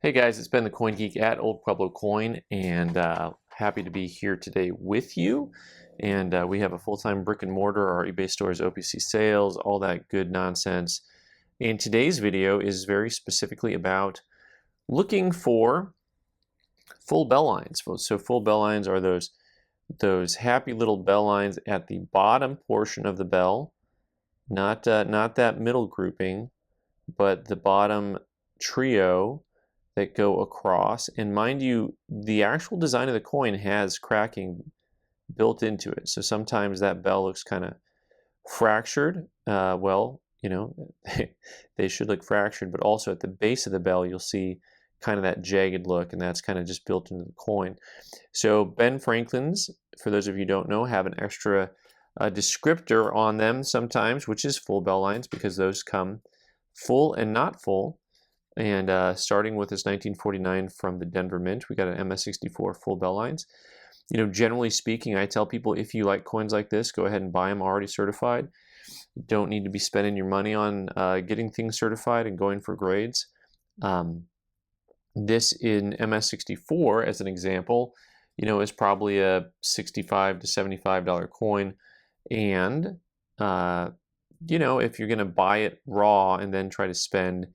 Hey guys, it's Ben the Coin Geek at Old Pueblo Coin, and happy to be here today with you. And we have a full-time brick and mortar, our eBay stores, OPC sales, all that good nonsense. And today's video is very specifically about looking for full bell lines. So full bell lines are those happy little bell lines at the bottom portion of the bell, not that middle grouping, but the bottom trio that go across. And mind you, the actual design of the coin has cracking built into it. So sometimes that bell looks kind of fractured. Well, you know, they should look fractured, but also at the base of the bell, you'll see kind of that jagged look, and that's kind of just built into the coin. So Ben Franklin's, for those of you who don't know, have an extra descriptor on them sometimes, which is full bell lines, because those come full and not full. And starting with this 1949 from the Denver Mint, we got an MS64 full bell lines. You know, generally speaking, I tell people if you like coins like this, go ahead and buy them already certified. You don't need to be spending your money on getting things certified and going for grades. This in MS64, as an example, you know, is probably a $65 to $75 coin. And, you know, if you're going to buy it raw and then try to spend,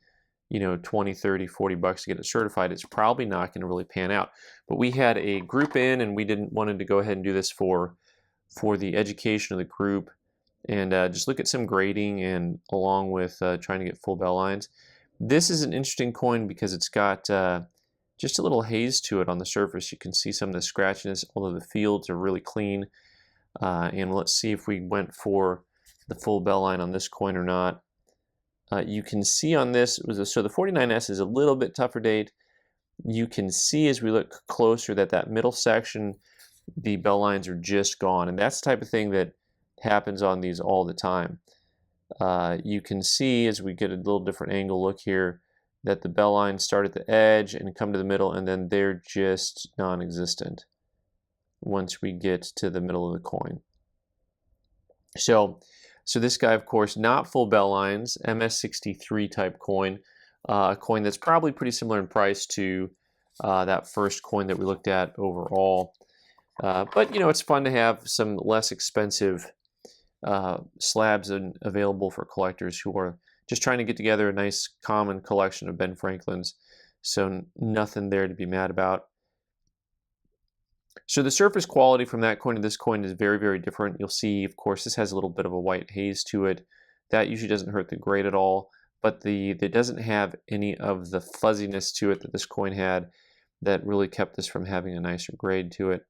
you know, 20, 30, 40 bucks to get it certified, it's probably not going to really pan out. But we had a group in, and we wanted to go ahead and do this for the education of the group, and just look at some grading and along with trying to get full bell lines. This is an interesting coin because it's got just a little haze to it on the surface. You can see some of the scratchiness, although the fields are really clean. And let's see if we went for the full bell line on this coin or not. You can see on this, so the 49S is a little bit tougher date. You can see as we look closer that middle section, the bell lines are just gone. And that's the type of thing that happens on these all the time. You can see as we get a little different angle look here, that the bell lines start at the edge and come to the middle, and then they're just non-existent once we get to the middle of the coin. So this guy, of course, not full bell lines, MS63 type coin, a coin that's probably pretty similar in price to that first coin that we looked at overall. But, you know, it's fun to have some less expensive slabs available for collectors who are just trying to get together a nice common collection of Ben Franklin's. So nothing there to be mad about. So the surface quality from that coin to this coin is very, very different. You'll see, of course, this has a little bit of a white haze to it. That usually doesn't hurt the grade at all, but it doesn't have any of the fuzziness to it that this coin had that really kept this from having a nicer grade to it.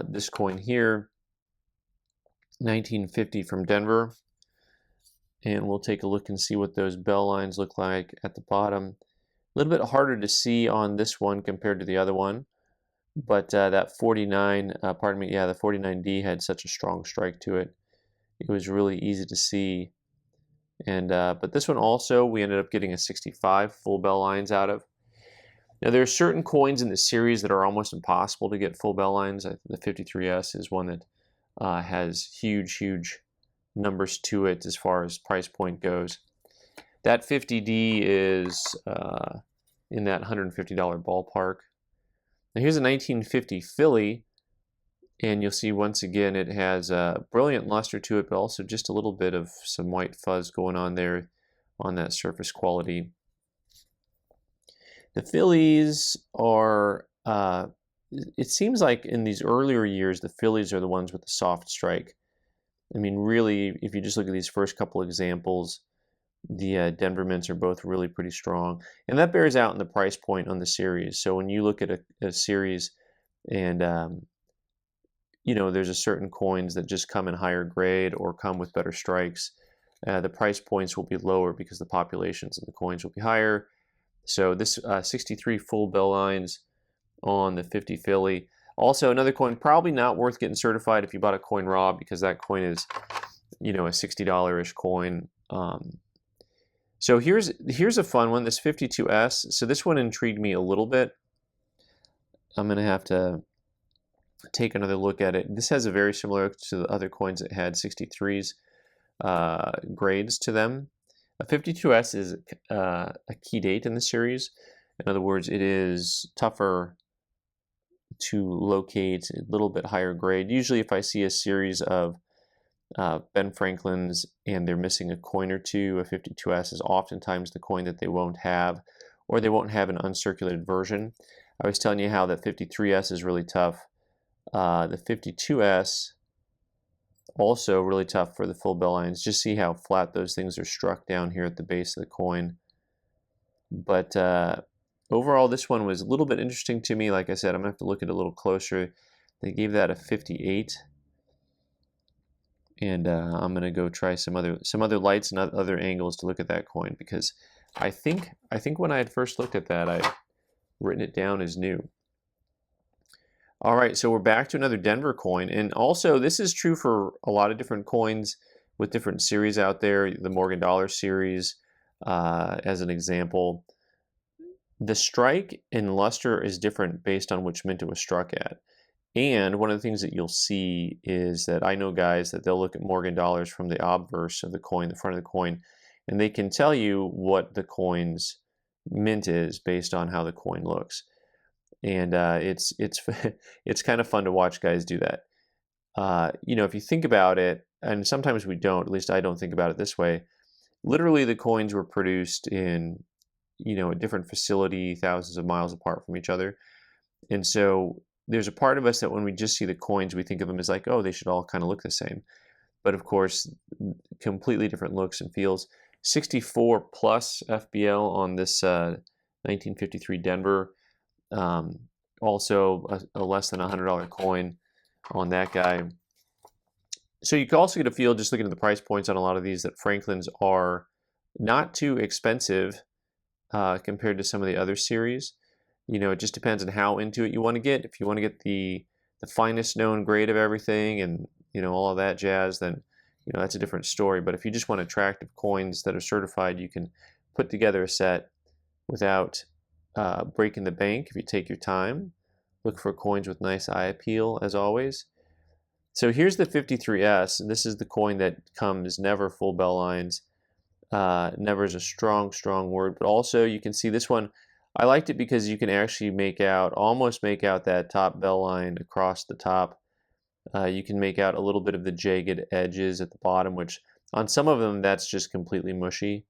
This coin here, 1950 from Denver. And we'll take a look and see what those bell lines look like at the bottom. A little bit harder to see on this one compared to the other one. But that 49, the 49D had such a strong strike to it. It was really easy to see. And but this one also, we ended up getting a 65 full bell lines out of. Now there are certain coins in the series that are almost impossible to get full bell lines. The 53S is one that has huge, huge numbers to it as far as price point goes. That 50D is in that $150 ballpark. Now here's a 1950 Philly, and you'll see once again it has a brilliant luster to it, but also just a little bit of some white fuzz going on there on that surface quality. The Phillies are, it seems like in these earlier years, the Phillies are the ones with the soft strike. I mean, really, if you just look at these first couple examples, the Denver Mints are both really pretty strong. And that bears out in the price point on the series. So when you look at a series and, you know, there's a certain coins that just come in higher grade or come with better strikes, the price points will be lower because the populations of the coins will be higher. So this 63 full bell lines on the 50 Philly. Also, another coin probably not worth getting certified if you bought a coin raw, because that coin is, you know, a $60-ish coin. So here's a fun one, this 52S. So this one intrigued me a little bit. I'm going to have to take another look at it. This has a very similar to the other coins that had 63s grades to them. A 52S is a key date in the series. In other words, it is tougher to locate, a little bit higher grade. Usually if I see a series of Ben Franklin's and they're missing a coin or two, a 52S is oftentimes the coin that they won't have, or they won't have an uncirculated version. I was telling you how that 53S is really tough. The 52S also really tough for the full bell lines. Just see how flat those things are struck down here at the base of the coin. But overall, this one was a little bit interesting to me. Like I said, I'm gonna have to look at it a little closer. They gave that a 58, and I'm gonna go try some other lights and other angles to look at that coin, because I think when I had first looked at that, I'd written it down as new. All right, so we're back to another Denver coin, and also this is true for a lot of different coins with different series out there. The Morgan Dollar series, as an example. The strike and luster is different based on which mint it was struck at. And one of the things that you'll see is that I know guys that they'll look at Morgan Dollars from the obverse of the coin, the front of the coin, and they can tell you what the coin's mint is based on how the coin looks. And it's it's kind of fun to watch guys do that. You know, if you think about it, and sometimes we don't, at least I don't think about it this way, literally the coins were produced in, you know, a different facility, thousands of miles apart from each other. And so there's a part of us that when we just see the coins, we think of them as like, oh, they should all kind of look the same. But of course, completely different looks and feels. 64 plus FBL on this 1953 Denver. Also a less than $100 coin on that guy. So you can also get a feel, just looking at the price points on a lot of these, that Franklin's are not too expensive compared to some of the other series. You know, it just depends on how into it you want to get. If you want to get the finest known grade of everything and, you know, all of that jazz, then, you know, that's a different story. But if you just want attractive coins that are certified, you can put together a set without breaking the bank if you take your time. Look for coins with nice eye appeal, as always. So here's the 53S. This is the coin that comes never full bell lines. Never is a strong word, but also you can see this one. I liked it because you can actually almost make out that top bell line across the top. You can make out a little bit of the jagged edges at the bottom, which on some of them that's just completely mushy.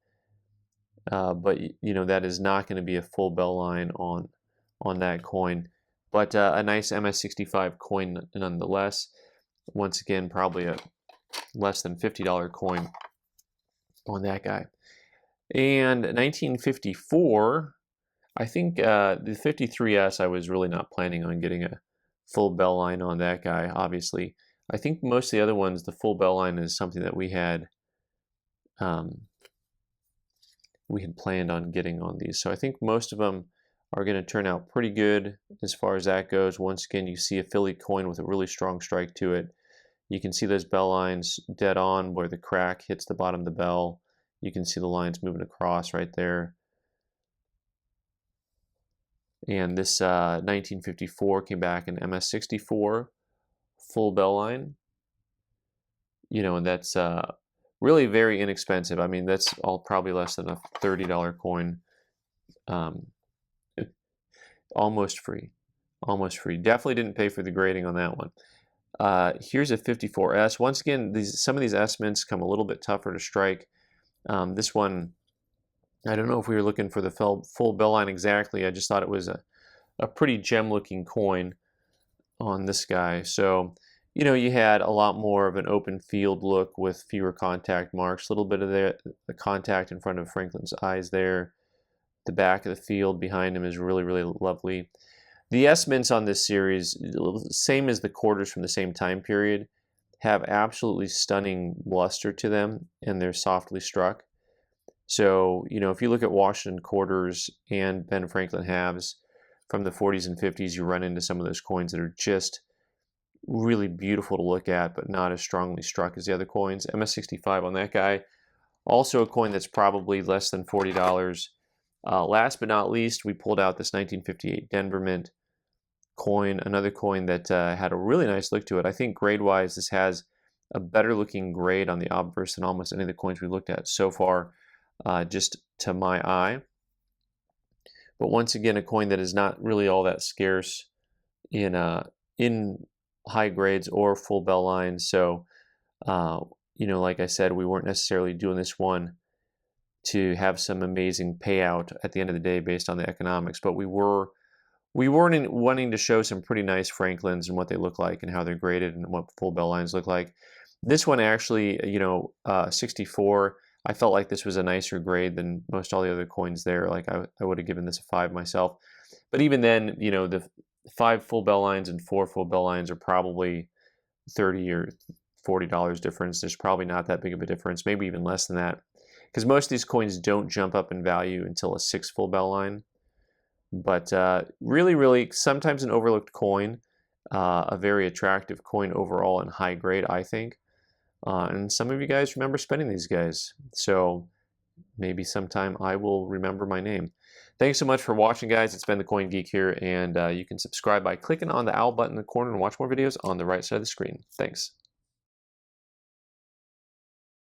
But you know, that is not going to be a full bell line on that coin. But a nice MS65 coin nonetheless. Once again, probably a less than $50 coin on that guy. And 1954, I think the 53S, I was really not planning on getting a full bell line on that guy, obviously. I think most of the other ones, the full bell line is something that we had planned on getting on these. So I think most of them are going to turn out pretty good as far as that goes. Once again, you see a Philly coin with a really strong strike to it. You can see those bell lines dead on where the crack hits the bottom of the bell. You can see the lines moving across right there. And this 1954 came back in MS64 full bell line. You know, and that's really very inexpensive. I mean, that's all probably less than a $30 coin. Almost free. Almost free. Definitely didn't pay for the grading on that one. Here's a 54S. Once again, some of these S mints come a little bit tougher to strike. This one, I don't know if we were looking for the full bell line exactly. I just thought it was a pretty gem-looking coin on this guy. So, you know, you had a lot more of an open field look with fewer contact marks. A little bit of the contact in front of Franklin's eyes there. The back of the field behind him is really lovely. The S mints on this series, same as the quarters from the same time period, have absolutely stunning luster to them, and they're softly struck. So, you know, if you look at Washington quarters and Ben Franklin halves from the 40s and 50s, you run into some of those coins that are just really beautiful to look at, but not as strongly struck as the other coins. MS65 on that guy. Also a coin that's probably less than $40. Last but not least, we pulled out this 1958 Denver Mint coin, another coin that had a really nice look to it. I think grade-wise, this has a better looking grade on the obverse than almost any of the coins we looked at so far, just to my eye. but once again, a coin that is not really all that scarce in high grades or full bell lines. So, you know, like I said, we weren't necessarily doing this one to have some amazing payout at the end of the day based on the economics, but we weren't wanting to show some pretty nice Franklins and what they look like and how they're graded and what full bell lines look like. This one actually, you know, 64, I felt like this was a nicer grade than most all the other coins there. Like I would have given this a 5 myself. But even then, you know, the 5 full bell lines and 4 full bell lines are probably $30 or $40 difference. There's probably not that big of a difference, maybe even less than that. Because most of these coins don't jump up in value until a 6 full bell line. But really, really, sometimes an overlooked coin, a very attractive coin overall and high grade, I think. And some of you guys remember spending these guys. So maybe sometime I will remember my name. Thanks so much for watching, guys. It's been the Coin Geek here, and you can subscribe by clicking on the owl button in the corner and watch more videos on the right side of the screen. Thanks.